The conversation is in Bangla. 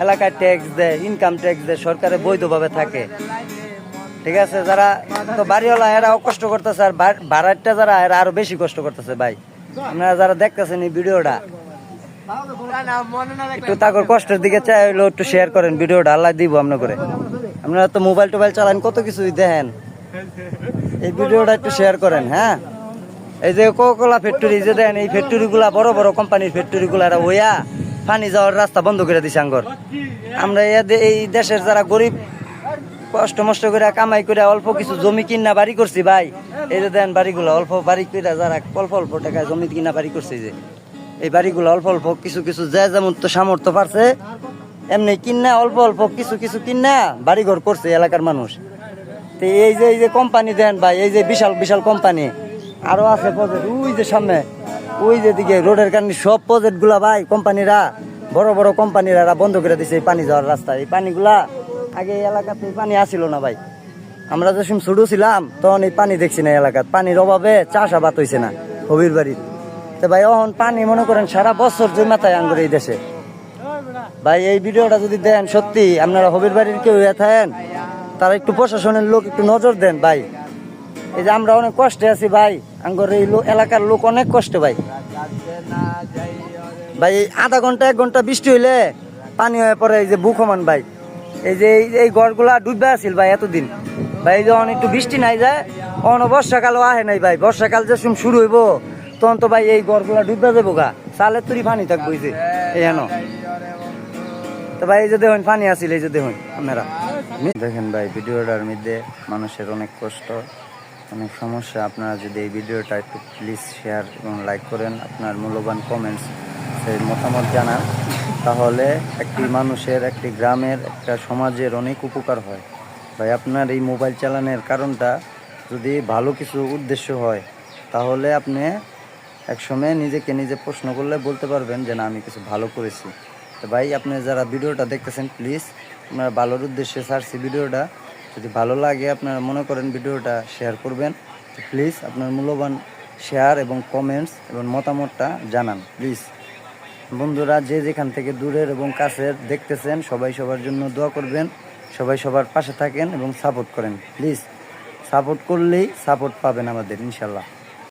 এলাকায় ট্যাক্স দেয়, ইনকাম ট্যাক্স দেয়, সরকারে বৈধভাবে থাকে। ঠিক আছে, যারা তো বাড়িওয়ালা এরাও কষ্ট করতেছে, আর ভাড়াটা যারা এরা আরো বেশি কষ্ট করতেছে। ভাই আপনারা যারা দেখতেছেন এই ভিডিওটা, একটু তাদের কষ্টের দিকে চাইলেও একটু শেয়ার করেন ভিডিওটা, আল্লাহ দিব আপনার করে। আপনারা তো মোবাইল টোবাইল চালান, কত কিছুই দেখেন, এই ভিডিওটা একটু শেয়ার করেন। হ্যাঁ, এই যে কোকা-কোলা ফ্যাক্টরি যে দেন, এই ফ্যাক্টরি গুলা বড় বড় কোম্পানির ফ্যাক্টরি গুলা ওইয়া পানি যাওয়ার রাস্তা বন্ধ করে দিছে আঙ্গর। আমরা এই দেশের যারা গরিব কষ্ট মষ্ট করে কামাই করে অল্প কিছু জমি কিনা বাড়ি করছি ভাই, এই যে দেন বাড়িগুলো অল্প বাড়ি করে যারা অল্প অল্প টাকায় জমি কিনা বাড়ি করছে, যে এই বাড়িগুলো অল্প অল্প কিছু কিছু যে যেমন তো সামর্থ্য পারছে এমনি কিনা অল্প অল্প কিছু কিছু কিনা বাড়িঘর করছে এলাকার মানুষ। তো এই যে কোম্পানি দেন ভাই, এই যে বিশাল বিশাল কোম্পানি আরো আছে প্রজেক্ট, ওই যে সামনে ওই যে দিকে রোডের কারণে সব প্রজেক্ট গুলা ভাই কোম্পানিরা বড় বড় কোম্পানিরা বন্ধ করে দিছে এই পানি যাওয়ার রাস্তা। এই পানিগুলা আগে এই এলাকাতে পানি আসিল না ভাই, আমরা যখন ছোট ছিলাম তখন এই পানি দেখছি না এলাকাত, পানির অভাবে চাষাবাদ হয়েছে না হবির বাড়ির। তো ভাই এখন পানি মনে করেন সারা বছর জমাতায় আঙ্গুর এই দেশে। ভাই এই ভিডিওটা যদি দেন, সত্যি আপনারা হবির বাড়ির কেউ থাকেন, তারা একটু প্রশাসনের লোক একটু নজর দেন ভাই। এই যে আমরা অনেক কষ্টে আছি ভাই, আঙ্গুর এই এলাকার লোক অনেক কষ্ট ভাই। ভাই এই আধা ঘন্টা 1 ঘন্টা বৃষ্টি হইলে পানি হয়ে পড়ে এই যে বুকমান ভাই। এই যে এই ঘরগুলা ডুববে আছিল ভাই এতদিন ভাই, যখন একটু বৃষ্টি নাই যায় অন বর্ষাকালও আহে নাই ভাই, বর্ষাকাল যে শুরু হইব তখন তো ভাই এই ঘরগুলা ডুববে যাবো গা, চালের তুরি পানি থাকবো এই যে এন। তো ভাই এই যে দেখুন পানি আসিল, এই যে দেখুন আপনারা দেখেন ভাই ভিডিওটার মধ্যে মানুষের অনেক কষ্ট, অনেক সমস্যা। আপনারা যদি এই ভিডিওটা একটু প্লিজ শেয়ার এবং লাইক করেন, আপনার মূল্যবান কমেন্টস মতামত জানান, তাহলে একটি মানুষের, একটি গ্রামের, একটা সমাজের অনেক উপকার হয়। ভাই আপনার এই মোবাইল চালানোর কারণটা যদি ভালো কিছু উদ্দেশ্য হয়, তাহলে আপনি একসময় নিজেকে নিজে প্রশ্ন করলে বলতে পারবেন যে না আমি কিছু ভালো করেছি। তো ভাই আপনি যারা ভিডিওটা দেখতেছেন, প্লিজ আপনারা ভালোর উদ্দেশ্যে ছাড়ছি ভিডিওটা, যদি ভালো লাগে আপনারা মনে করেন ভিডিওটা শেয়ার করবেন, প্লিজ আপনার মূল্যবান শেয়ার এবং কমেন্টস এবং মতামতটা জানান প্লিজ। বন্ধুরা যে যেখান থেকে দূরের এবং কাছের দেখতেছেন, সবাই সবার জন্য দোয়া করবেন, সবাই সবার পাশে থাকেন এবং সাপোর্ট করেন প্লিজ। সাপোর্ট করলেই সাপোর্ট পাবেন আমাদের ইনশাল্লাহ।